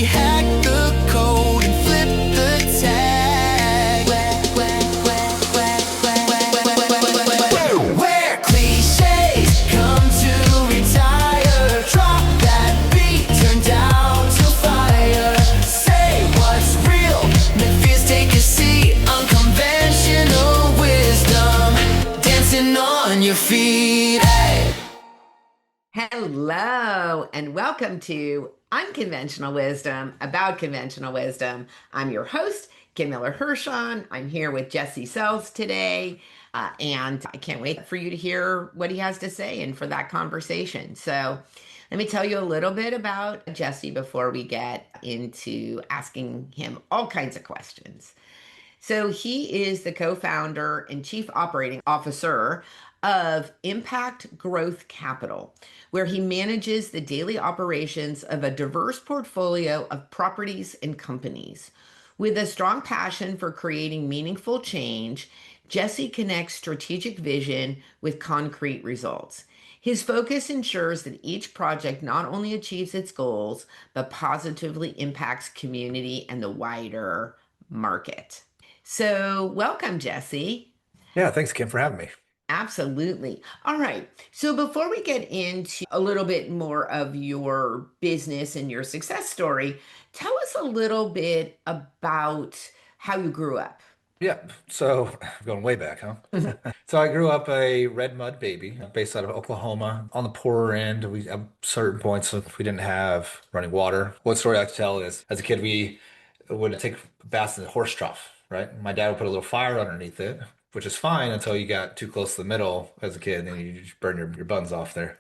we hack the code and flip the tag. Where cliches come to retire. Drop that beat, turn down to fire. Say what's real, make fears take a seat. Unconventional wisdom, dancing on your feet. Hey. Hello, and welcome to Unconventional Wisdom about conventional wisdom. I'm your host, Miller-Hershon. I'm here with Jesse Sells today, and I can't wait for you to hear what he has to say and for that conversation. So, let me tell you a little bit about Jesse before we get into asking him all kinds of questions. So he is the co-founder and chief operating officer of Impact Growth Capital, where he manages the daily operations of a diverse portfolio of properties and companies. With a strong passion for creating meaningful change, Jesse connects strategic vision with concrete results. His focus ensures that each project not only achieves its goals, but positively impacts community and the wider market. So, welcome, Jesse. Yeah, thanks, Kim, for having me. Absolutely. All right. So, before we get into a little bit more of your business and your success story, tell us a little bit about how you grew up. Yeah, so going way back, huh? So I grew up a red mud baby based out of Oklahoma. On the poorer end, we at certain points we didn't have running water. One story I like to tell is as a kid we would take baths in the horse trough, right? My dad would put a little fire underneath it, which is fine until you got too close to the middle as a kid and you just burn your buns off there.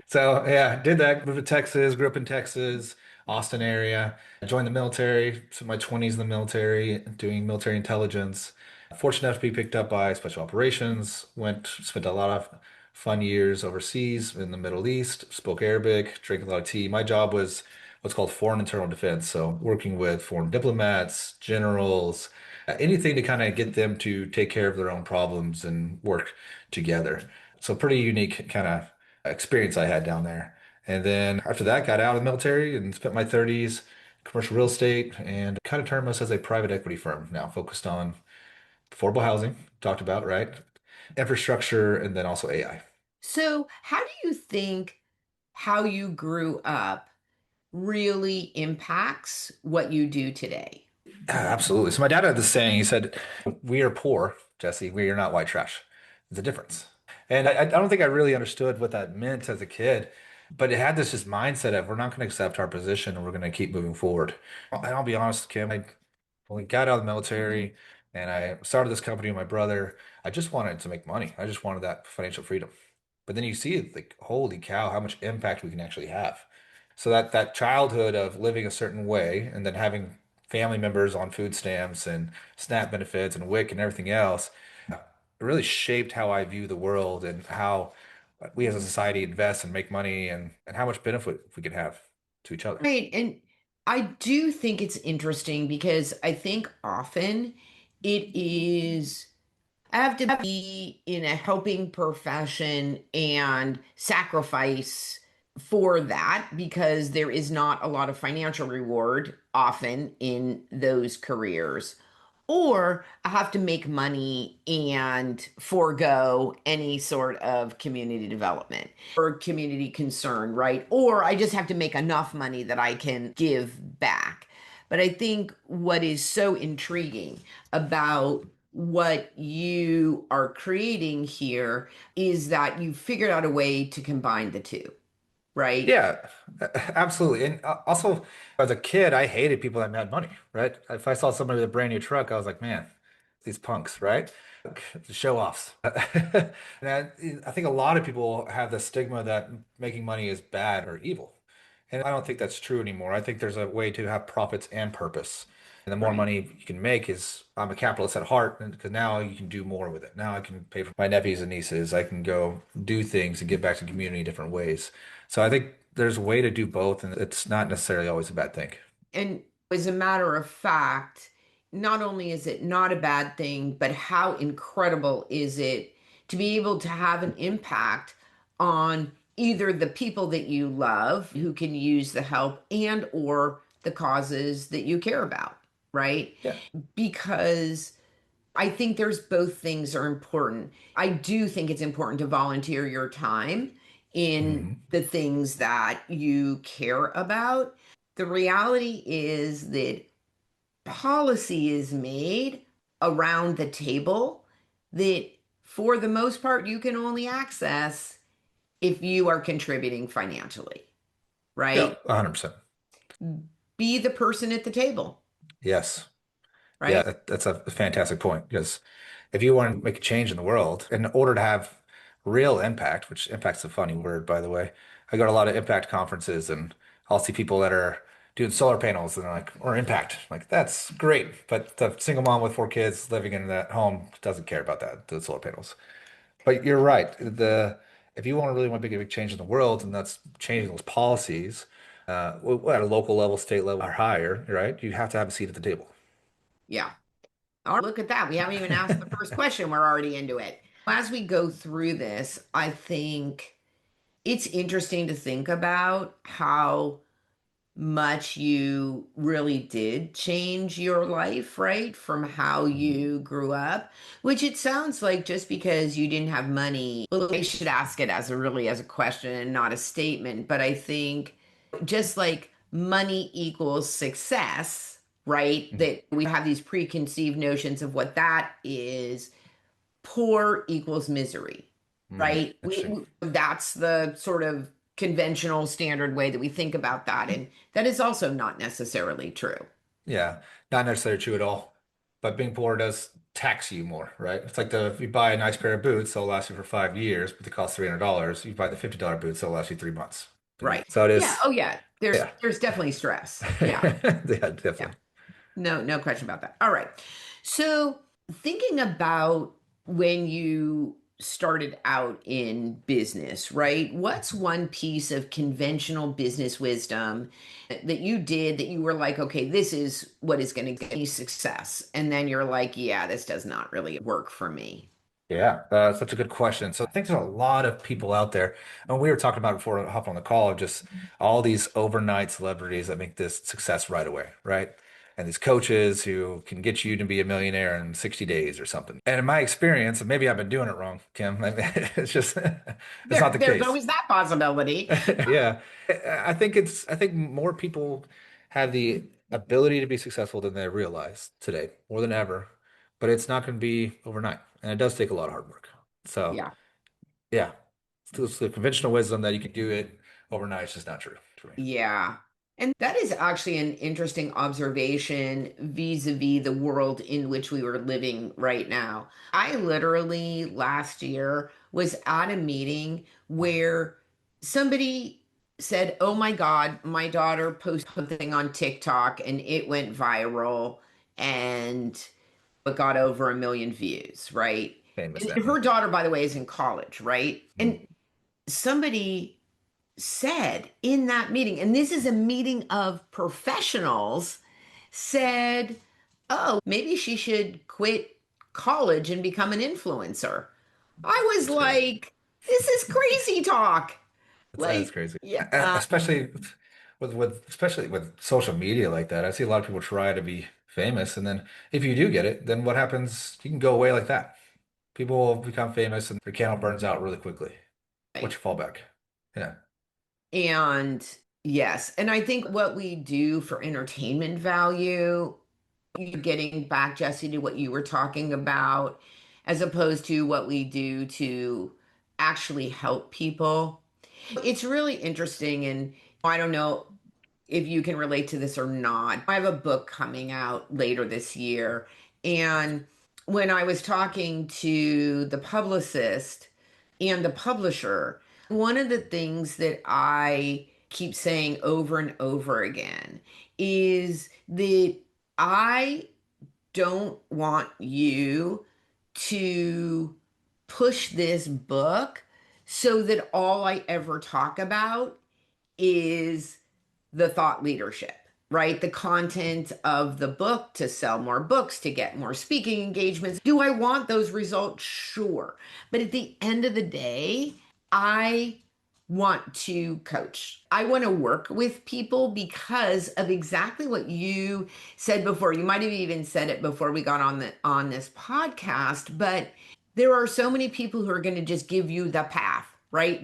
So yeah, did that. Moved to Texas, grew up in Texas, Austin area. I joined the military, spent my 20s in the military, doing military intelligence. Fortunate enough to be picked up by special operations. Spent a lot of fun years overseas in the Middle East, spoke Arabic, drank a lot of tea. My job was what's called foreign internal defense. So working with foreign diplomats, generals, anything to kind of get them to take care of their own problems and work together. So pretty unique kind of experience I had down there. And then after that, got out of the military and spent my 30s commercial real estate and kind of turned us as a private equity firm now, focused on affordable housing, talked about, right? Infrastructure, and then also AI. So, how do you think how you grew up really impacts what you do today? Absolutely. So my dad had this saying, he said, "We are poor, Jesse. We are not white trash. There's a difference." And I don't think I really understood what that meant as a kid, but it had this just mindset of we're not going to accept our position and we're going to keep moving forward. And I'll be honest, Kim, when we got out of the military and I started this company with my brother, I just wanted to make money. I just wanted that financial freedom. But then you see, like, holy cow, how much impact we can actually have. So that childhood of living a certain way and then having family members on food stamps and SNAP benefits and WIC and everything else, it really shaped how I view the world and how we as a society invest and make money and how much benefit we can have to each other. Right. And I do think it's interesting because I think often it is, I have to be in a helping profession and sacrifice for that because there is not a lot of financial reward often in those careers. Or I have to make money and forego any sort of community development or community concern, right? Or I just have to make enough money that I can give back. But I think what is so intriguing about what you are creating here is that you figured out a way to combine the two, right? Yeah, absolutely. And also, as a kid, I hated people that had money, right? If I saw somebody with a brand new truck, I was like, man, these punks, right? The show offs. And I think a lot of people have the stigma that making money is bad or evil. And I don't think that's true anymore. I think there's a way to have profits and purpose. And the more Right. money you can make is, I'm a capitalist at heart, and because now you can do more with it. Now I can pay for my nephews and nieces. I can go do things and give back to the community in different ways. So I think there's a way to do both, and it's not necessarily always a bad thing. And as a matter of fact, not only is it not a bad thing, but how incredible is it to be able to have an impact on either the people that you love who can use the help and or the causes that you care about, right? Yeah. Because I think there's both things are important. I do think it's important to volunteer your time in Hmm. the things that you care about. The reality is that policy is made around the table that, for the most part, you can only access if you are contributing financially, Yeah, right? 100%. Be the person at the table, Yes. Yeah, right? that's a fantastic point because if you want to make a change in the world, in order to have real impact, which impact's a funny word, by the way, I go to a lot of impact conferences and I'll see people that are doing solar panels and they're like, or impact. Like, that's great. But the single mom with four kids living in that home doesn't care about that, the solar panels. But you're right. If you want to really want to make a big change in the world, and that's changing those policies, at a local level, state level, or higher, right? You have to have a seat at the table. Yeah. Oh, look at that. We haven't even asked the first question. We're already into it. As we go through this, I think it's interesting to think about how much you really did change your life, right? From how Mhm. you grew up, which it sounds like just because you didn't have money. Well, I should ask it as a really as a question and not a statement, but I think just like money equals success, right? Mhm. That we have these preconceived notions of what that is. Poor equals misery, right? Interesting. That's the sort of conventional standard way that we think about that. And that is also not necessarily true. Yeah, not necessarily true at all. But being poor does tax you more, right? It's like if you buy a nice pair of boots, they'll last you for 5 years, but they cost $300. You buy the $50 boots, they'll last you 3 months. Right. So it Yeah. is, Oh, yeah. There's yeah. there's definitely stress. Yeah. Yeah, Yeah. definitely. No question about that. All right. So, thinking about when you started out in business, right? What's one piece of conventional business wisdom that you did that you were like, okay, this is what is going to get me success? And then you're like, yeah, this does not really work for me. Yeah, such a good question. So I think there's a lot of people out there, and we were talking about it before hopping on the call, of just all these overnight celebrities that make this success right away, right? And these coaches who can get you to be a millionaire in 60 days or something. And in my experience, and maybe I've been doing it wrong, Kim, I mean, it's just, it's not the There's case. always that possibility. Yeah. I think more people have the ability to be successful than they realize today, more than ever, but it's not going to be overnight. And it does take a lot of hard work. So, Yeah. yeah, it's the conventional wisdom that you can do it overnight is just not true to me. Yeah. And that is actually an interesting observation vis-a-vis the world in which we were living right now. I literally last year was at a meeting where somebody said, "Oh my God, my daughter posted something on TikTok and it went viral and it got over 1 million views," right? Famous And now. her daughter, by the way, is in college, right? Mm. And somebody said in that meeting, and this is a meeting of professionals, said, "Oh, maybe she should quit college and become an influencer." I was That's crazy. like, this is crazy talk. That's Like, crazy. yeah, Especially especially with social media like that. I see a lot of people try to be famous, and then if you do get it, then what happens? You can go away like that. People will become famous and their candle burns out really quickly. What's right. your fallback? Yeah. And yes, and I think what we do for entertainment value, you getting back, Jesse, to what you were talking about, as opposed to what we do to actually help people. It's really interesting. And I don't know if you can relate to this or not. I have a book coming out later this year. And when I was talking to the publicist and the publisher, one of the things that I keep saying over and over again is that I don't want you to push this book so that all I ever talk about is the thought leadership, right? The content of the book to sell more books, to get more speaking engagements. Do I want those results? Sure. But at the end of the day, I want to coach. I want to work with people because of exactly what you said before. You might have even said it before we got on this podcast, but there are so many people who are going to just give you the path, right?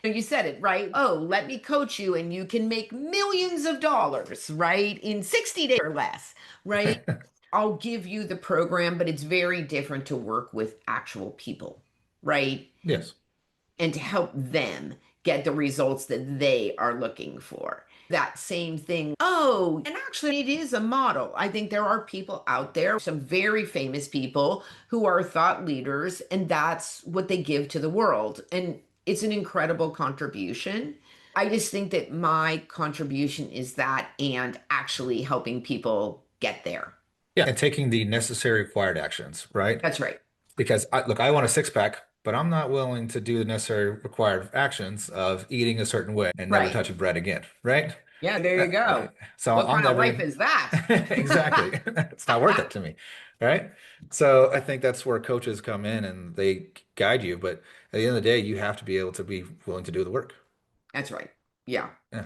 You said it, right? Oh, let me coach you and you can make millions of dollars, right? In 60 days or less, right? I'll give you the program, but it's very different to work with actual people, right? Yes. And to help them get the results that they are looking for. That same thing. Oh, and actually, it is a model. I think there are people out there, some very famous people who are thought leaders, and that's what they give to the world. And it's an incredible contribution. I just think that my contribution is that and actually helping people get there. Yeah. And taking the necessary required actions, right? That's right. Because look, I want a six pack, but I'm not willing to do the necessary required actions of eating a certain way and never Right. touching bread again, right? Yeah, there Uh, you go. so What I'll kind of never life is that? exactly. It's not worth it to me, right? So I think that's where coaches come in and they guide you, but at the end of the day, you have to be able to be willing to do the work. That's right. Yeah. Yeah.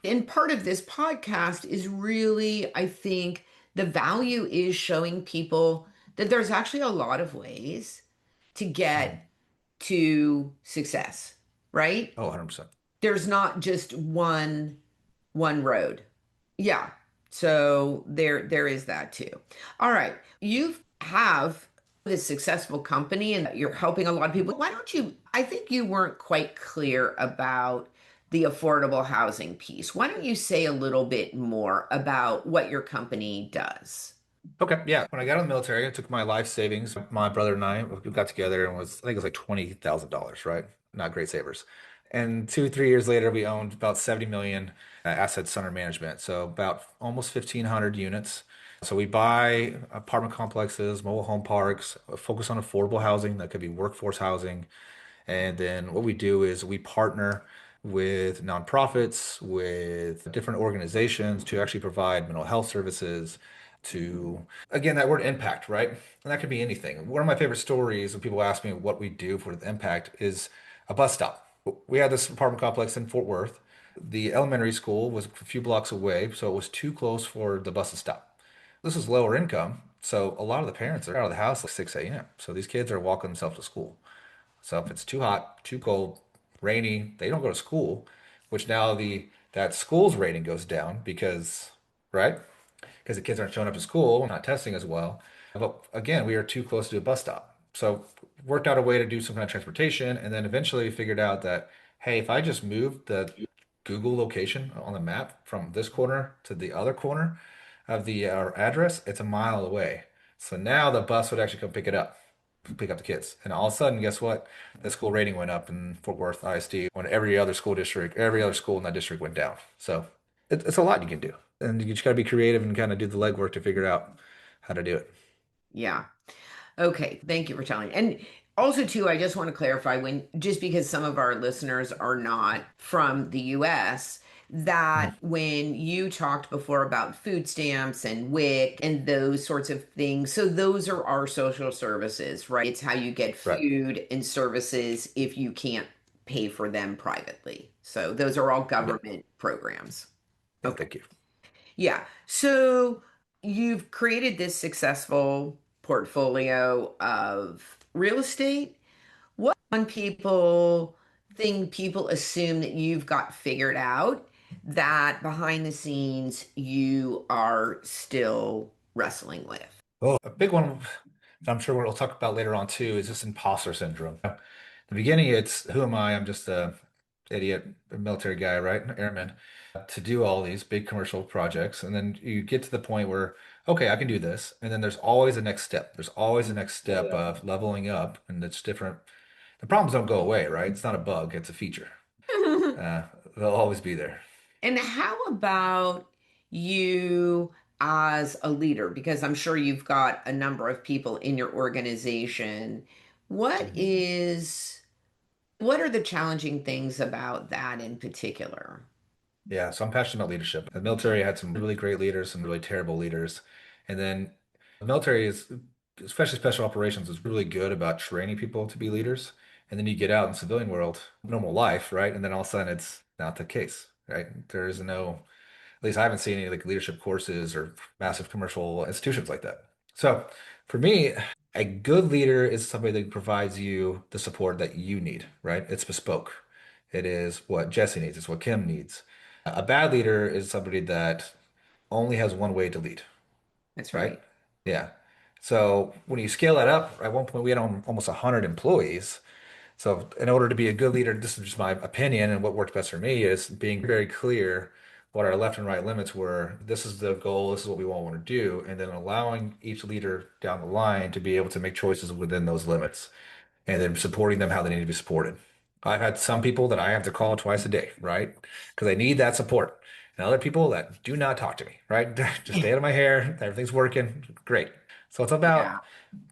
And part of this podcast is really, I think, the value is showing people that there's actually a lot of ways to Mhm. get to success, right? Oh, 100%. There's not just one road. Yeah. So there is that too. All right. You have this successful company and you're helping a lot of people. Why don't you I think you weren't quite clear about the affordable housing piece. Why don't you say a little bit more about what your company does? Okay, yeah. When I got out of the military, I took my life savings. My brother and I we got together and was I think it was like $20,000, right? Not great savers. And 2, 3 years later, we owned about 70 million assets under management. So about almost 1,500 units. So we buy apartment complexes, mobile home parks, focus on affordable housing. That could be workforce housing. And then what we do is we partner with nonprofits, with different organizations to actually provide mental health services to, again, that word impact, right? And that could be anything. One of my favorite stories when people ask me what we do for the impact is a bus stop. We had this apartment complex in Fort Worth. The elementary school was a few blocks away, so it was too close for the bus to stop. This is lower income, so a lot of the parents are out of the house at 6 a.m. So these kids are walking themselves to school. So if it's too hot, too cold, rainy, they don't go to school, which now the that school's rating goes down because, right? Because the kids aren't showing up to school, not testing as well. But again, we are too close to a bus stop. So worked out a way to do some kind of transportation, and then eventually figured out that, hey, if I just moved the Google location on the map from this corner to the other corner of the our address, it's a mile away. So now the bus would actually come pick up the kids. And all of a sudden, guess what? The school rating went up in Fort Worth ISD when every other school district, every other school in that district went down. So it's a lot you can do. And you just got to be creative and kind of do the legwork to figure out how to do it. Yeah. Okay, thank you for telling. And also, too, I just want to clarify when just because some of our listeners are not from the US, Mhm. that when you talked before about food stamps and WIC and those sorts of things, so those are our social services, right? It's how you get Right. food and services if you can't pay for them privately. So those are all Yeah. government programs. Yeah. Okay. Thank you. Yeah. So you've created this successful portfolio of real estate. What on people think people assume that you've got figured out that behind the scenes you are still wrestling with? Oh, a big one that I'm sure we'll talk about later on too is this imposter syndrome. In the beginning, it's who am I? I'm just a idiot military guy, right? An airman to do all these big commercial projects. And then you get to the point where, okay, I can do this. And then there's always a next step. There's always a next step of leveling up, and it's different. The problems don't go away, right? It's not a bug, it's a feature. Uh, they'll always be there. And how about you as a leader? Because I'm sure you've got a number of people in your organization. What Mhm. is what are the challenging things about that in particular? Yeah, so I'm passionate about leadership. The military had some really great leaders, some really terrible leaders. And then the military is, especially special operations, is really good about training people to be leaders. And then you get out in civilian world, normal life, right? And then all of a sudden it's not the case, right? There is no, at least I haven't seen any like leadership courses or massive commercial institutions like that. So for me, a good leader is somebody that provides you the support that you need, right? It's bespoke. It is what Jesse needs, it's what Kim needs. A bad leader is somebody that only has one way to lead, That's right? right. Yeah. So when you scale that up, at one point we had almost 100 employees. So in order to be a good leader, this is just my opinion and what worked best for me is being very clear what our left and right limits were. This is the goal, this is what we all want to do, and then allowing each leader down the line to be able to make choices within those limits and then supporting them how they need to be supported. I've had some people that I have to call twice a day, right? Because I need that support. And other people that do not talk to me, right? Just stay out of my hair. Everything's working. Great. So it's Yeah. about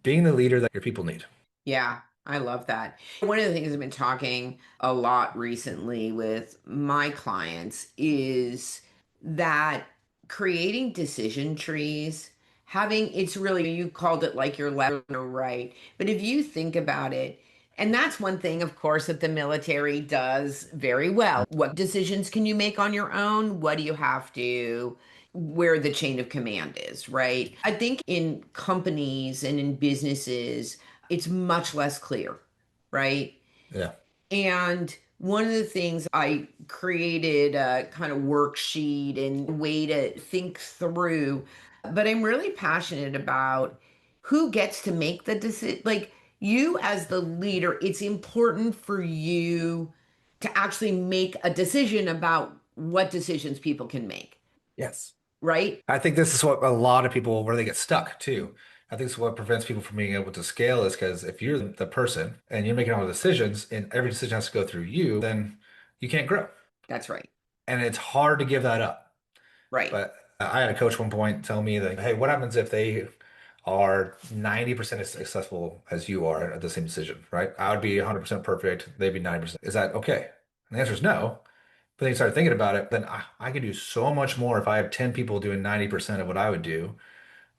being the leader that your people need. Yeah, I love that. One of the things I've been talking a lot recently with my clients is that creating decision trees, having it's really, you called it like your left or right. But if you think about it, and that's one thing, of course, that the military does very well. What decisions can you make on your own? What do you have to, where the chain of command is, right? I think in companies and in businesses, it's much less clear, right? Yeah. And one of the things I created a kind of worksheet and way to think through, but I'm really passionate about who gets to make the decision. Like you as the leader, it's important for you to actually make a decision about what decisions people can make, Yes. right? I think this is what a lot of people where they get stuck too. I think it's what prevents people from being able to scale is because if you're the person and you're making all the decisions and every decision has to go through you, then you can't grow. That's right. And it's hard to give that up. Right. But I had a coach one point tell me that, hey, what happens if they are 90% as successful as you are at the same decision, right? I would be 100% perfect. They'd be 90%. Is that okay? And the answer is no. But then you start thinking about it, then I could do so much more if I have 10 people doing 90% of what I would do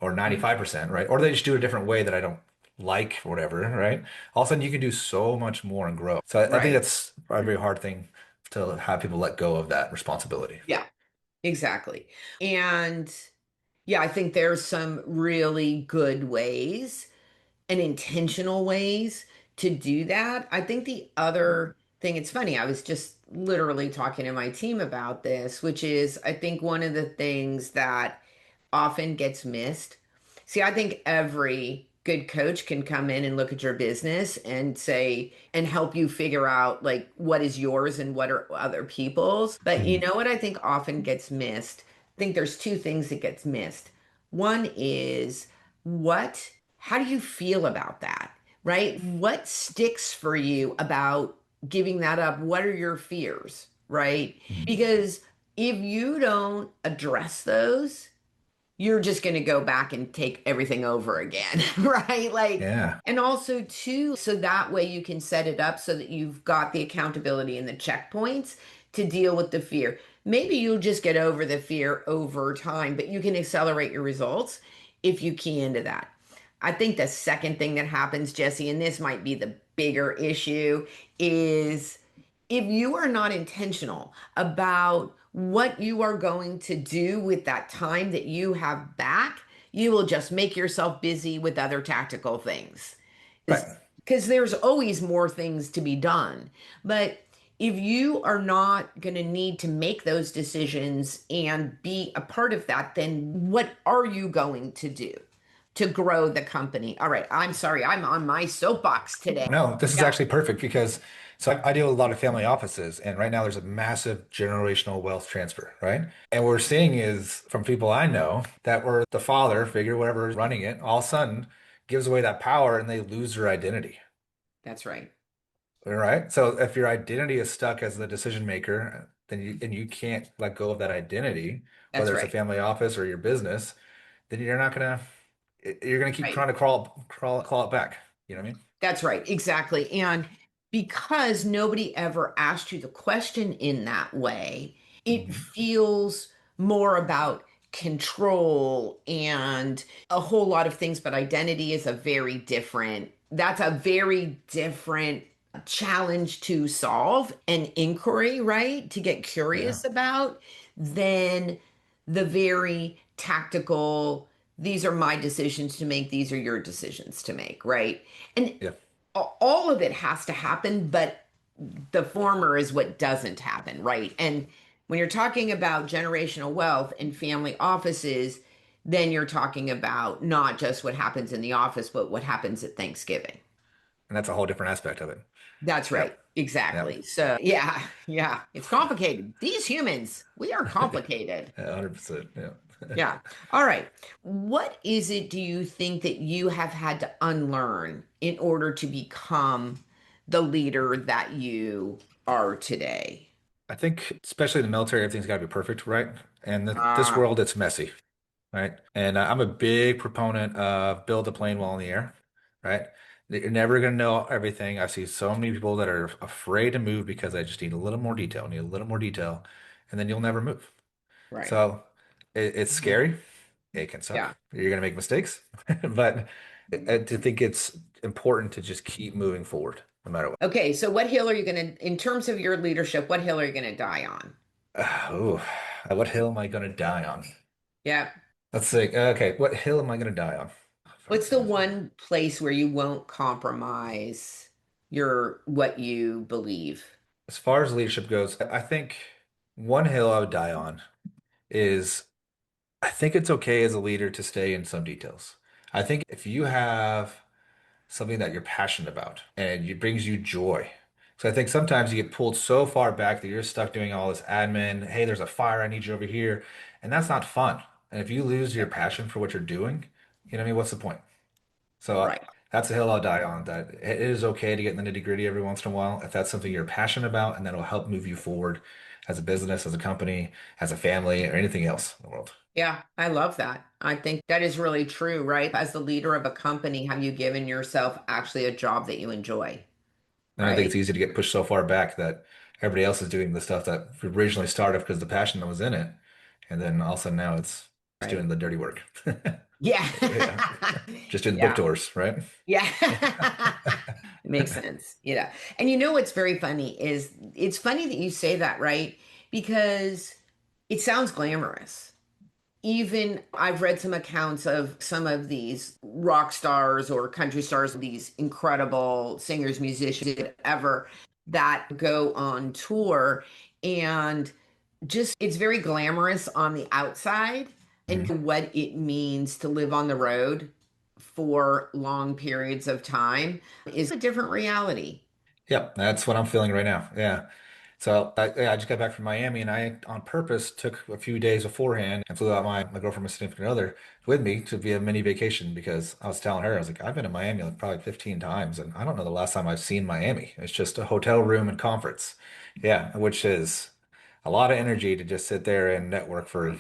or 95%, right? Or they just do it a different way that I don't like or whatever, right? All of a sudden you can do so much more and grow. So I think Right. that's a very hard thing to have people let go of that responsibility. Yeah, exactly. And yeah, I think there's some really good ways and intentional ways to do that. I think the other thing, it's funny, I was just literally talking to my team about this, which is I think one of the things that often gets missed. See, I think every good coach can come in and look at your business and say, and help you figure out like what is yours and what are other people's. But you Mhm. know what I think often gets missed? I think there's two things that gets missed. One is what, how do you feel about that? Right? What sticks for you about giving that up? What are your fears? Right? Mhm. Because if you don't address those, you're just going to go back and take everything over again, right? Like, Yeah. and also, too, so that way you can set it up so that you've got the accountability and the checkpoints to deal with the fear. Maybe you'll just get over the fear over time, but you can accelerate your results if you key into that. I think the second thing that happens, Jesse, and this might be the bigger issue, is if you are not intentional about what you are going to do with that time that you have back, you will just make yourself busy with other tactical things. Right. Because there's always more things to be done. But if you are not going to need to make those decisions and be a part of that, then what are you going to do to grow the company? All right, I'm sorry, I'm on my soapbox today. No, this is Yeah, actually perfect because so I deal with a lot of family offices, and right now there's a massive generational wealth transfer, right? And what we're seeing is from people I know that were the father figure, whatever is running it, all of a sudden gives away that power and they lose their identity. that's right. All right. So if your identity is stuck as the decision maker, then you can't let go of that identity, That's whether it's a right. family office or your business, then you're gonna keep Right. trying to claw it back. You know what I mean? That's right, exactly. And because nobody ever asked you the question in that way, it Mhm. feels more about control and a whole lot of things. But identity is a very different, that's a very different challenge to solve, an inquiry, right? To get Yeah. curious about, than the very tactical, these are my decisions to make, these are your decisions to make, right? And Yeah. all of it has to happen, but the former is what doesn't happen, right? And when you're talking about generational wealth and family offices, then you're talking about not just what happens in the office, but what happens at Thanksgiving. And that's a whole different aspect of it. That's right. Yep. Yep. Exactly. So, yeah, yeah, it's complicated. These humans, we are complicated. 100%. Yeah. Yeah. All right. What is it do you think that you have had to unlearn in order to become the leader that you are today? I think, especially in the military, everything's got to be perfect, right? And this Ah, world, it's messy, right? And I'm a big proponent of build the plane while in the air, right? You're never going to know everything. I see so many people that are afraid to move because they just need a little more detail, need a little more detail, and then you'll never move. right. So it's Mhm. scary. It can suck. Yeah. You're going to make mistakes, but to think it's important to just keep moving forward no matter what. Okay. So, what hill are you going to, in terms of your leadership, what hill are you going to die on? Oh, what hill am I going to die on? Yeah. Let's see. Okay, what hill am I going to die on? What's the one place where you won't compromise your what you believe? As far as leadership goes, I think one hill I would die on is I think it's okay as a leader to stay in some details. I think if you have something that you're passionate about and it brings you joy. So I think sometimes you get pulled so far back that you're stuck doing all this admin. Hey, there's a fire, I need you over here. And that's not fun. And if you lose your passion for what you're doing, you know what I mean? What's the point? So Right. that's a hill I'll die on. That it is okay to get in the nitty-gritty every once in a while if that's something you're passionate about and that'll help move you forward as a business, as a company, as a family, or anything else in the world. Yeah, I love that. I think that is really true, right? As the leader of a company, have you given yourself actually a job that you enjoy, And I think right? it's easy to get pushed so far back that everybody else is doing the stuff that originally started because the passion that was in it. And then all of a sudden now it's Right. doing the dirty work. Yeah. Yeah. Just doing the book Yeah. doors, right? Yeah. It makes sense. Yeah. And you know what's very funny is it's funny that you say that, right? Because it sounds glamorous. Even I've read some accounts of some of these rock stars or country stars, these incredible singers, musicians, whatever, that go on tour. And just it's very glamorous on the outside and Mhm. what it means to live on the road for long periods of time is a different reality. Yep, that's what I'm feeling right now. Yeah. So yeah, I just got back from Miami and I on purpose took a few days beforehand and flew out my girlfriend, my significant other with me to be a mini vacation because I was telling her, I was like, I've been to Miami like probably 15 times and I don't know the last time I've seen Miami. It's just a hotel room and conference. Yeah, which is a lot of energy to just sit there and network for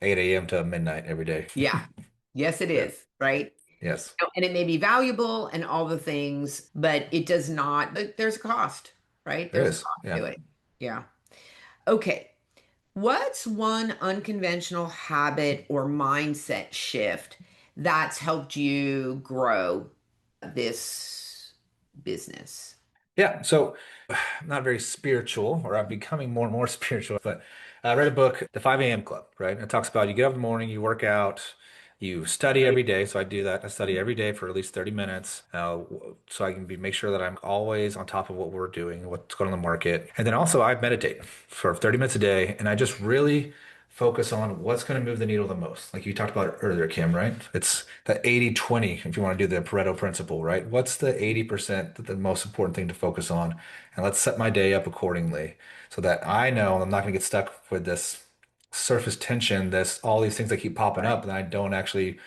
8 a.m. to midnight every day. Yeah. Yes, it Yeah. is, right? Yes, And it may be valuable and all the things, but it does not, but there's a cost, right? there There's a is. cost Yeah. to it. Yeah. Okay. What's one unconventional habit or mindset shift that's helped you grow this business? Yeah, so I'm not very spiritual, or I'm becoming more and more spiritual, but I read a book, The 5 a.m. Club, right? It talks about you get up in the morning, you work out, you study every day. So I do that. I study every day for at least 30 minutes, so I can make sure that I'm always on top of what we're doing, what's going on in the market. And then also I meditate for 30 minutes a day, and I just really focus on what's going to move the needle the most. Like you talked about earlier, Kim, right? It's the 80-20. If you want to do the Pareto principle, right? What's the 80% the most important thing to focus on? And let's set my day up accordingly so that I know I'm not going to get stuck with this surface tension, this all these things that keep popping Right. up, and I don't actually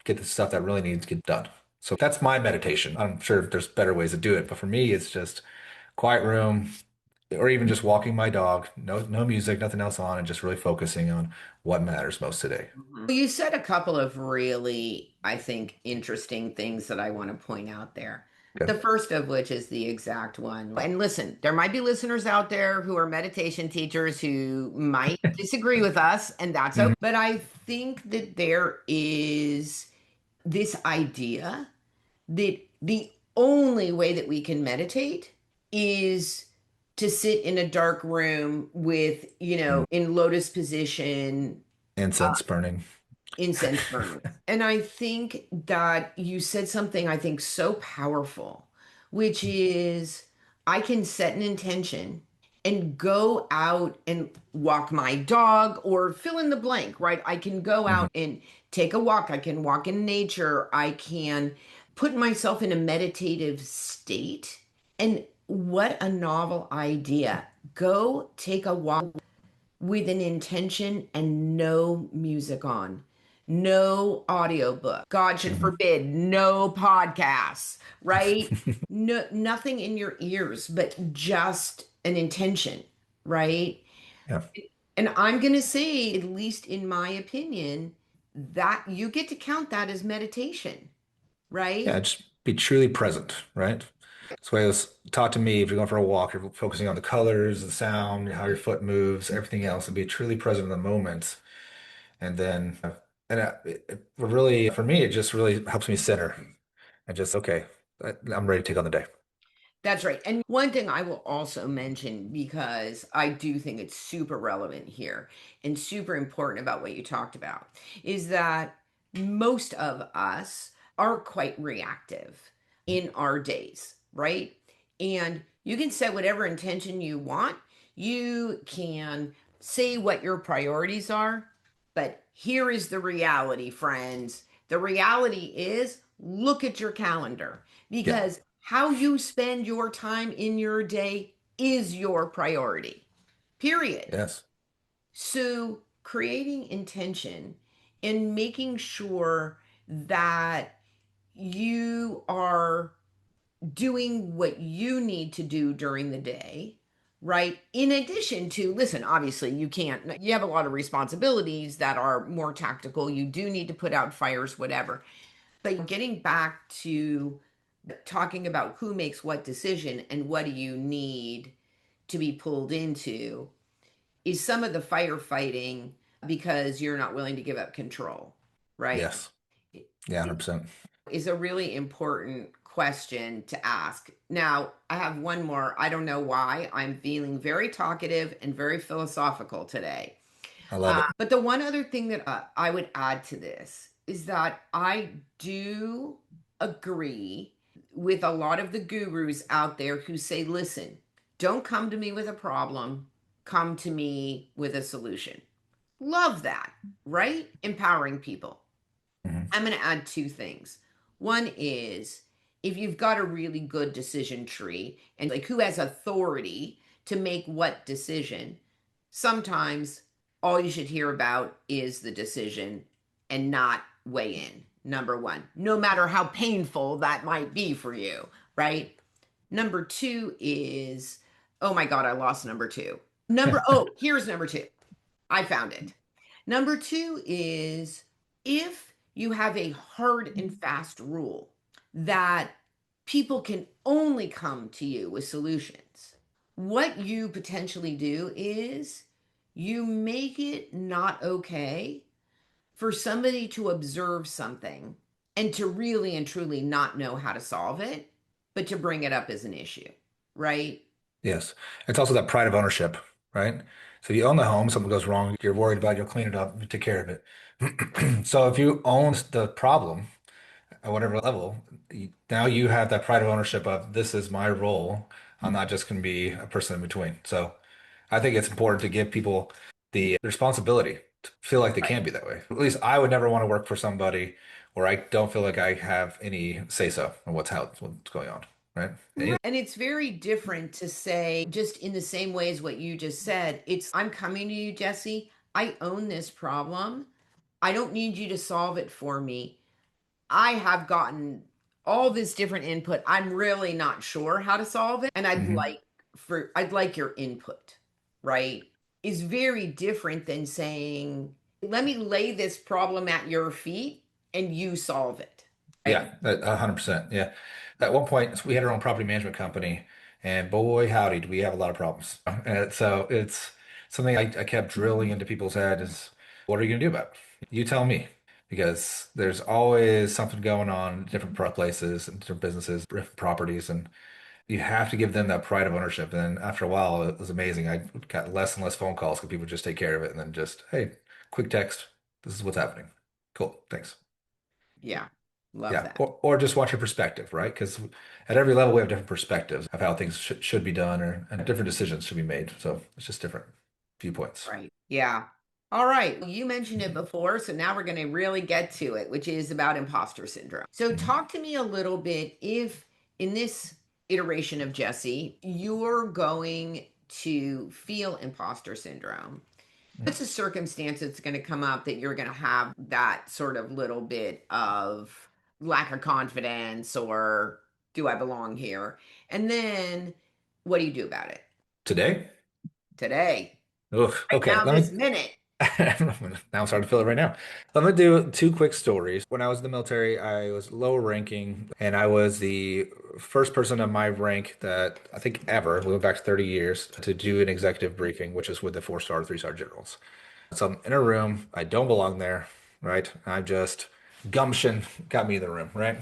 get the stuff that really needs to get done. So that's my meditation. I'm sure there's better ways to do it, but for me, it's just quiet room, or even just walking my dog, no music, nothing else on, and just really focusing on what matters most today. Mhm. You said a couple of really, I think, interesting things that I want to point out there. The Okay. first of which is the exact one. And listen, there might be listeners out there who are meditation teachers who might disagree with us, and that's okay. Mhm. But I think that there is this idea that the only way that we can meditate is to sit in a dark room with, Mm. in lotus position, Incense burning. incense burning. And I think that you said something I think so powerful, which is I can set an intention and go out and walk my dog or fill in the blank, right? I can go Mhm. out and take a walk. I can walk in nature. I can put myself in a meditative state. And what a novel idea. Go take a walk with an intention and no music on, no audiobook. God should Mhm. forbid, no podcasts, right? No, nothing in your ears, but just an intention, right? Yeah. And I'm going to say, at least in my opinion, that you get to count that as meditation, Yeah, right? just be truly present, right? That's why it was taught to me if you're going for a walk, you're focusing on the colors, the sound, how your foot moves, everything else, and be truly present in the moment. And then, it really, for me, it just really helps me center and just, okay, I'm ready to take on the day. That's right. And one thing I will also mention, because I do think it's super relevant here and super important about what you talked about, is that most of us are quite reactive in our days, right? And you can set whatever intention you want. You can say what your priorities are. But here is the reality, friends. The reality is look at your calendar Yeah. because how you spend your time in your day is your priority, period. Yes. So, creating intention and making sure that you are doing what you need to do during the day, right? In addition to, listen, obviously, you have a lot of responsibilities that are more tactical. You do need to put out fires, whatever. But getting back to talking about who makes what decision and what do you need to be pulled into is some of the firefighting because you're not willing to give up control, right? Yes. Yeah, 100%. Is a really important question to ask. Now, I have one more. I don't know why. I'm feeling very talkative and very philosophical today. I love it. But the one other thing that I would add to this is that I do agree with a lot of the gurus out there who say, listen, don't come to me with a problem, come to me with a solution. Love that, right? Empowering people. Mhm. I'm going to add two things. One is if you've got a really good decision tree and like who has authority to make what decision, sometimes all you should hear about is the decision and not weigh in. Number one, no matter how painful that might be for you, right? Number two is, oh my God, I lost number two. Here's number two. I found it. Number two is if you have a hard and fast rule that people can only come to you with solutions, what you potentially do is you make it not okay for somebody to observe something and to really and truly not know how to solve it, but to bring it up as an issue, right? Yes. It's also that pride of ownership, right? So if you own the home, something goes wrong, you're worried about it, you'll clean it up, you take care of it. So if you own the problem at whatever level, now you have that pride of ownership of this is my role. I'm not just going to be a person in between. So I think it's important to give people the responsibility to feel like they Right. can be that way. At least I would never want to work for somebody where I don't feel like I have any say so on what's going on, right? Right. And it's very different to say, just in the same way as what you just said, I'm coming to you, Jesse. I own this problem. I don't need you to solve it for me. I have gotten all this different input. I'm really not sure how to solve it. And Hmm. I'd like your input, right? Is very different than saying, let me lay this problem at your feet and you solve it. Right. Yeah, 100%. Yeah. At one point, we had our own property management company, and boy, howdy, do we have a lot of problems. And so it's something I kept drilling into people's head is, what are you going to do about it? You tell me, because there's always something going on in different places and different businesses, different properties, and You have to give them that pride of ownership. And then after a while, it was amazing. I got less and less phone calls because people would just take care of it and then just, hey, quick text. This is what's happening. Cool. Thanks. Yeah. Love Yeah. that. Or just watch your perspective, right? Because at every level, we have different perspectives of how things should be done or and different decisions should be made. So it's just different viewpoints. Right. Yeah. All right. Well, you mentioned it before, so now we're going to really get to it, which is about imposter syndrome. So, Mhm. talk to me a little bit if in this iteration of Jesse, you're going to feel imposter syndrome. What's the circumstance that's going to come up that you're going to have that sort of little bit of lack of confidence or do I belong here? And then what do you do about it Today? today, Oof. right Okay. now, Let this me minute? Now I'm starting to feel it right now. I'm gonna do two quick stories. When I was in the military, I was lower ranking, and I was the first person of my rank that I think ever, we went back to 30 years, to do an executive briefing, which is with the 4-star, 3-star generals. So I'm in a room, I don't belong there, right? I just gumption got me in the room, right?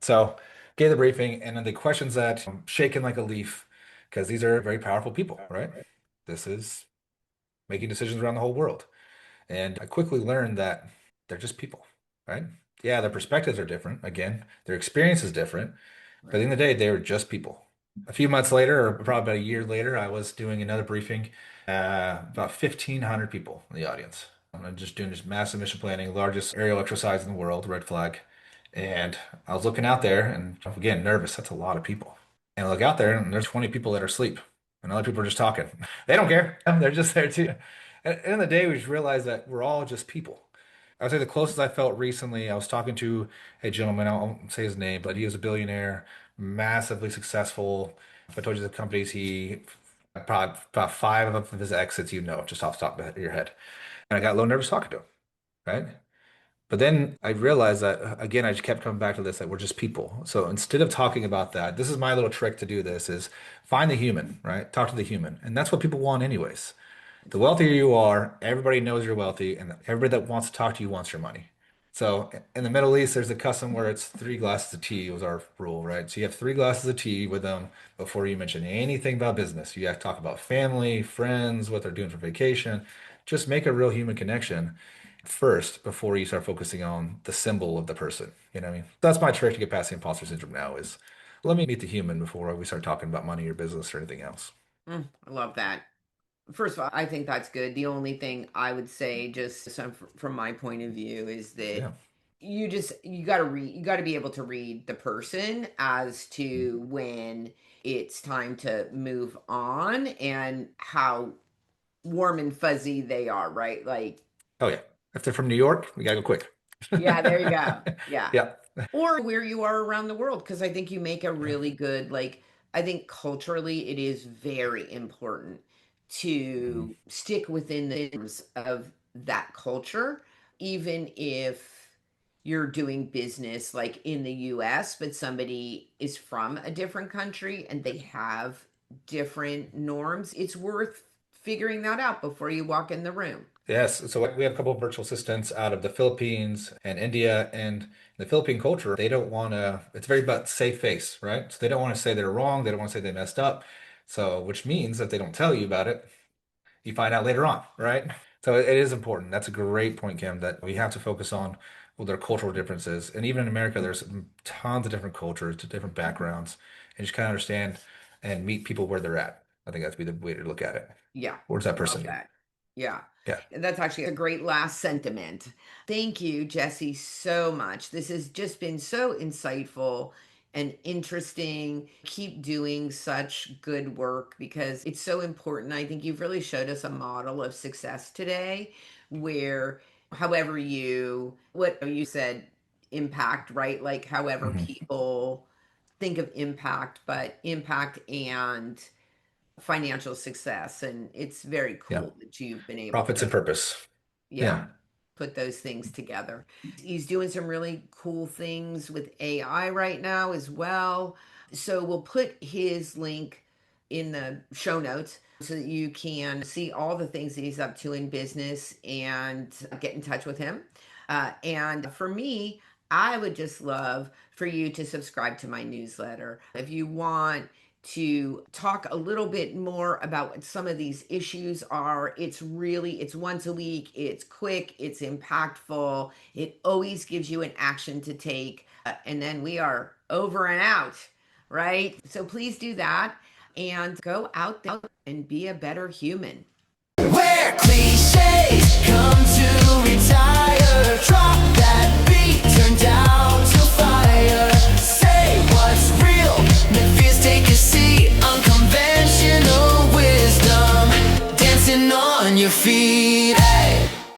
So gave the briefing, and then the questions that I'm shaking like a leaf, because these are very powerful people, right? This is making decisions around the whole world. And I quickly learned that they're just people, right? Yeah, their perspectives are different. Again, their experience is different. But at the end of the day, they were just people. A few months later, or probably about a year later, I was doing another briefing, about 1,500 people in the audience. I'm just doing this massive mission planning, largest aerial exercise in the world, red flag. And I was looking out there and again, nervous. That's a lot of people. And I look out there and there's 20 people that are asleep and other people are just talking. They don't care. They're just there too. At the end of the day, we just realized that we're all just people. I would say the closest I felt recently, I was talking to a gentleman, I won't say his name, but he was a billionaire, massively successful. If I told you the companies he, about five of his exits, you know, just off the top of your head. And I got a little nervous talking to him, right? But then I realized that, again, I just kept coming back to this, that we're just people. So instead of talking about that, this is my little trick to do this is find the human, right? Talk to the human. And that's what people want anyways. The wealthier you are, everybody knows you're wealthy, and everybody that wants to talk to you wants your money. So in the Middle East, there's a custom where it's 3 glasses of tea was our rule, right? So you have 3 glasses of tea with them before you mention anything about business. You have to talk about family, friends, what they're doing for vacation. Just make a real human connection first before you start focusing on the symbol of the person. You know what I mean? That's my trick to get past the imposter syndrome now is let me meet the human before we start talking about money or business or anything else. I love that. First of all, I think that's good. The only thing I would say, just from my point of view, is that Yeah. you got to read, you got to be able to read the person as to when it's time to move on and how warm and fuzzy they are, right? Like, Oh yeah. If they're from New York, we gotta go quick. yeah, there you go. Yeah. Yeah. Or where you are around the world, because I think you make a Yeah. really good, like, I think culturally it is very important Mhm. to stick within the terms of that culture, even if you're doing business like in the US, but somebody is from a different country and they have different norms. It's worth figuring that out before you walk in the room. Yes. So we have a couple of virtual assistants out of the Philippines and India. And the Philippine culture, they don't want to, it's very about safe face, right? So they don't want to say they're wrong. They don't want to say they messed up. So, which means that they don't tell you about it, you find out later on, right? So it is important. That's a great point, Kim, that we have to focus on what their cultural differences. And even in America, there's tons of different cultures, different backgrounds, and just kind of understand and meet people where they're at. I think that's be the way to look at it. Yeah, What does that love person need? that. Yeah. Yeah. And that's actually a great last sentiment. Thank you, Jesse, so much. This has just been so insightful and interesting. Keep doing such good work because it's so important. I think you've really showed us a model of success today where, however, what you said, impact, right? Like, however, Hmm. people think of impact, but impact and financial success. And it's very Yeah. cool that you've been able Profits and to, purpose. yeah, Yeah. put those things together. He's doing some really cool things with AI right now as well. So we'll put his link in the show notes so that you can see all the things that he's up to in business and get in touch with him. And for me, I would just love for you to subscribe to my newsletter. If you want to talk a little bit more about what some of these issues are. It's once a week, it's quick, it's impactful, it always gives you an action to take, and then we are over and out, right? So please do that and go out there and be a better human. Where cliches come to retire.